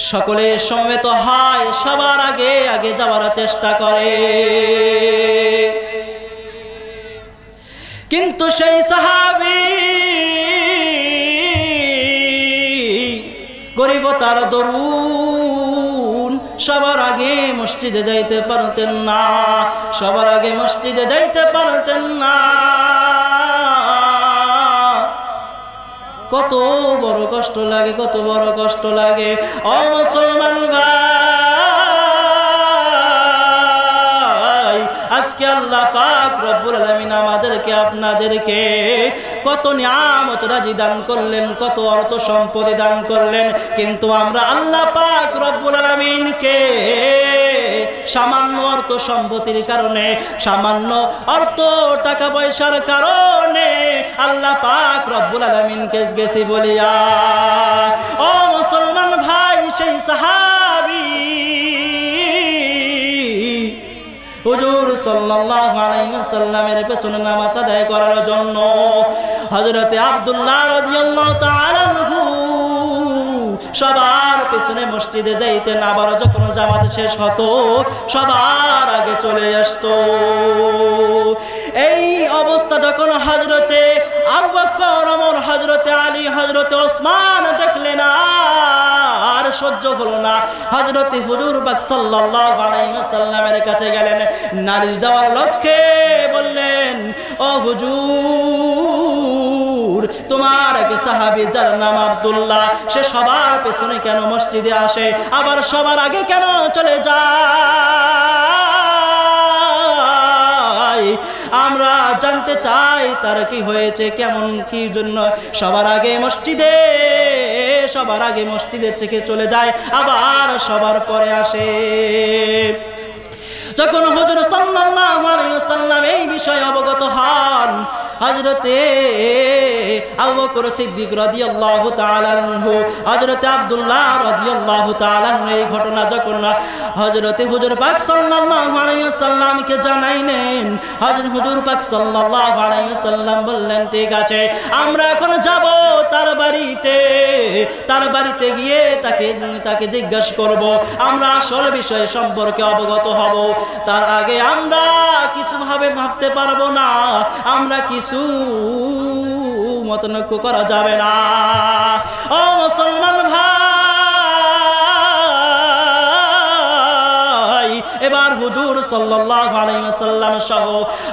সকলে সমবেত হয়, সবার আগে আগে যাওয়ার চেষ্টা করে। কিন্তু সেই সাহাবী গরিবতার দরুন সবার আগে মসজিদে যাইতে পারতেন না, সবার আগে মসজিদে যাইতে পারতেন না। কত বড় কষ্ট লাগে, কত বড় কষ্ট লাগে। ও মুসলমান ভাই, আজকে আল্লাহ পাক রব্বুল আলামিন আমাদেরকে আপনাদেরকে কত নিয়ামত রাজি দান করলেন, কত অর্থ সম্পদ দান করলেন, কিন্তু আমরা আল্লাহ পাক রব্বুল আলামিনকে সামান্য অর্থ সম্পত্তির কারণে, সামান্য অর্থ টাকা পয়সার কারণে আল্লাহ পাক রব্বুল আলামিনকে গেছি বলিয়া। ও মুসলমান ভাই, সেই সাহাবী হুজুর সাল্লাল্লাহু আলাইহি ওয়াসাল্লামের পেছনে নামাজ আদায় করার জন্য হযরতে আব্দুল্লাহ রাদিয়াল্লাহু তাআলা আনহু সবার পেছনে মসজিদে যাইতেন। আবার যখন জামাত শেষ হতো সবার আগে চলে আসতো। এই অবস্থা যখন হযরতে আবু বকর, ওমর, হযরতে আলী, হযরতে ওসমান দেখলেন, আর সহ্য হলো না, হযরতে হুজুর পাক সাল্লাল্লাহু আলাইহি ওয়াসাল্লামের কাছে গেলেন। নালিশ দেওয়ার লক্ষ্যে বললেন, ও হুজুর, তোমার এক সাহাবী যার নাম আব্দুল্লাহ, সে সবার পেছনে কেন মসজিদে আসে, আবার সবার আগে কেন চলে যায়? আমরা জানতে চাই তার কি হয়েছে, কেমন কি জন্য সবার আগে মসজিদের থেকে চলে যায়, আবার সবার পরে আসে। যখন হুজুর সাল্লাল্লাহু আলাইহি ওয়াসাল্লাম এই বিষয়ে অবগত হন, হযরতে আবু বকর সিদ্দিক রাদিয়াল্লাহু তাআলা আনহু, হযরতে আব্দুল্লাহ রাদিয়াল্লাহু তাআলা আনহু এই ঘটনা যখন হযরতে হুজুর পাক সাল্লাল্লাহু আলাইহি ওয়াসাল্লামকে জানাইলেন, হুজুর পাক সাল্লাল্লাহু আলাইহি ওয়াসাল্লাম বললেন, ঠিক আছে, আমরা এখন যাব তার বাড়িতে গিয়ে তাকে জিজ্ঞাসা করব, আমরা আসল বিষয় সম্পর্কে অবগত হব। তার আগে আমরা কিছু ভাবে ভাবতে পারবো না, আমরা কিছু মতনৈক্য করা যাবে না। ও মুসলমান ভাই, এবার হুজুর সাল্লাল্লাহু আলাইহি ওয়াসাল্লাম সহ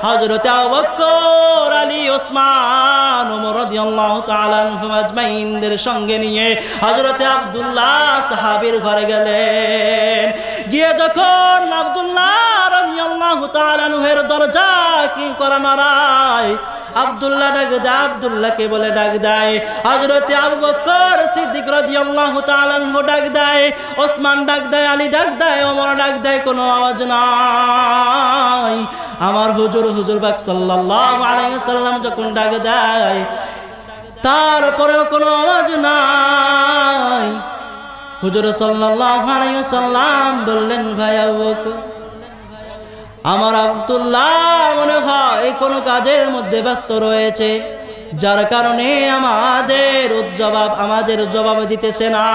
হযরত আবু বকর, আলী, ওসমান, ওমর রাদিয়াল্লাহু তাআলা আনহুম আজমাইনদের সঙ্গে নিয়ে হযরত আব্দুল্লাহ সাহাবীর ঘরে গেলেন। গিয়ে যখন আব্দুল্লাহ রাদিয়াল্লাহু তাআলা আনহুর দরজা কি করে মারায়, আব্দুল্লাহ আব্দুল্লাহকে বলে ডাক দেয়, হযরতে আবু বকর সিদ্দিক রাদিয়াল্লাহু তাআলা আনহু ডাক দেয়, ওসমান ডাক দেয়, আলী ডাক দেয়, ওমর ডাক দেয়, কোনো আওয়াজ নাই। আমার হুজুর পাক সাল্লাল্লাহু আলাইহি ওয়াসাল্লাম যখন ডাক দেয়, তারপরেও কোনো আওয়াজ নাই। হুজুর সাল্লাল্লাহু আলাইহি ওয়াসাল্লাম বললেন, ভাই আবু বকর, আমার আব্দুল্লাহ মনে হয় কোনো কাজের মধ্যে ব্যস্ত রয়েছে, যার কারণে আমাদের জবাব দিতেছে না।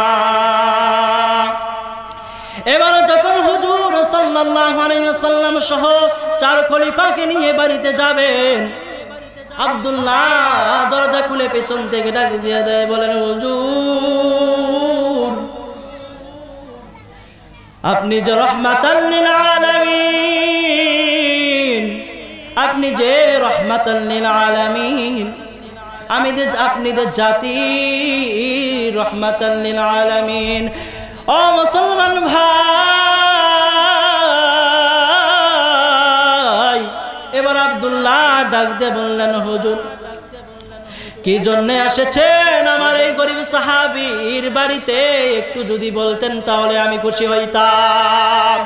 এবার যখন হুজুর সাল্লাল্লাহু আলাইহি ওয়াসাল্লাম সহ 4 খলিফাকে নিয়ে বাড়িতে যাবেন, আব্দুল্লাহ দরজা খুলে পেছন থেকে ডাক দিয়ে দেয়, বলেন, হুজুর, আপনি যে রহমাতাল লিল আলামিন, আপনি যে রহমাতাল লিল আলামিন, আপনি যে জাতি রহমাতাল লিল আলামিন। ও মুসলমান ভাই, এবার আব্দুল্লাহ ডাক দিয়ে বললেন, হুজুর, কি জন্যে এসেছেন আমার এই গরিব সাহাবীর বাড়িতে, একটু যদি বলতেন তাহলে আমি খুশি হইতাম।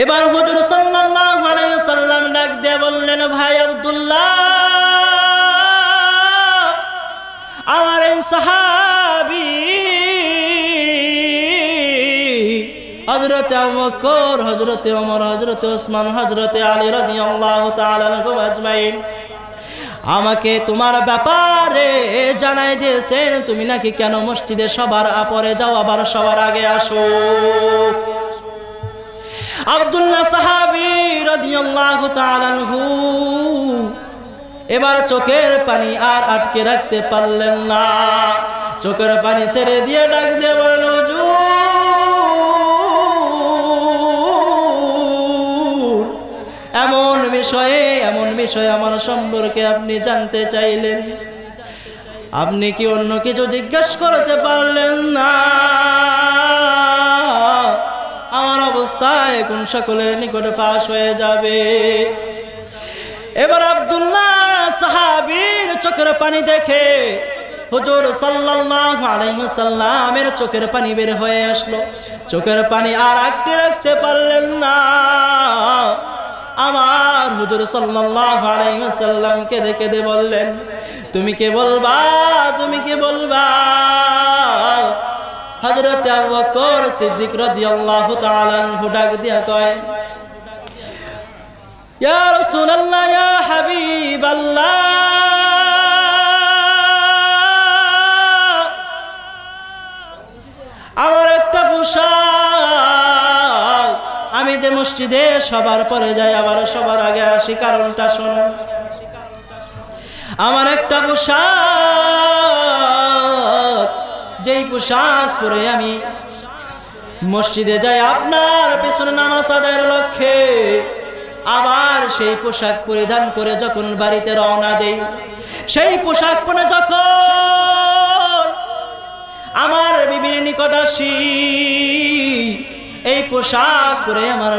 এবার হুজুর সাল্লাল্লাহু আলাইহি ওয়াসাল্লাম ডাক দিয়ে বললেন, ভাই আব্দুল্লাহ, আমার এই সাহাবী হযরতে আবু বকর, হযরতে ওমর, হযরতে ওসমান, হযরতে আলী রাদিয়াল্লাহু তাআলা আনহুম আজমাইন, আমাকে তোমার ব্যাপারে জানাই দিয়েছেন তুমি নাকি কেন মসজিদে সবার পরে যাও আবার সবার আগে আসো। আব্দুল্লাহ সাহাবী রাদিয়াল্লাহু তাআলা আনহু এবার চোখের পানি আর আটকে রাখতে পারলেন না, চোখের পানি ছেড়ে দিয়ে ডাক দিয়ে বললেন, হুজুর এমন বিষয়ে আমার সম্পর্কে আপনি জানতে চাইলেন, আপনি কি অন্য কিছু জিজ্ঞেস করতে পারলেন না? আমার অবস্থা এখন সকলের নিকটে পাশ হয়ে যাবে। এবার আব্দুল্লাহ সাহাবীর চোখের পানি দেখে হুজুর সাল্লাল্লাহু আলাইহি ওয়াসাল্লামের চোখের পানি বের হয়ে আসলো। চোখের পানি আর আটকে রাখতে পারলেন না। আমার হুজুর সাল্লাল্লাহু আলাইহি ওয়াসাল্লাম কেঁদে কেঁদে বললেন, তুমি কে বলবা, তুমি কে বলবা? হযরত আবু বকর সিদ্দিক রাদিয়াল্লাহু তাআলা আনহু ডাক দিয়া কয়, ইয়া রাসূলুল্লাহ, ইয়া হাবিবাল্লাহ, আমার একটা পোশাক, আমি যে মসজিদে সবার পরে যাই আবার সবার আগে আসি, কারণটা শোনো। আমার একটা পোশাক, যেই পোশাক পরে আমি মসজিদে যাই আপনার পেছনে নামাজ আদায়ের লক্ষ্যে, আবার সেই পোশাক পরিধান করে যখন বাড়িতে রওনা দেই, সেই পোশাক পরে যখন আমার বিবির নিকট আসি, এই পোশাক পরে আমার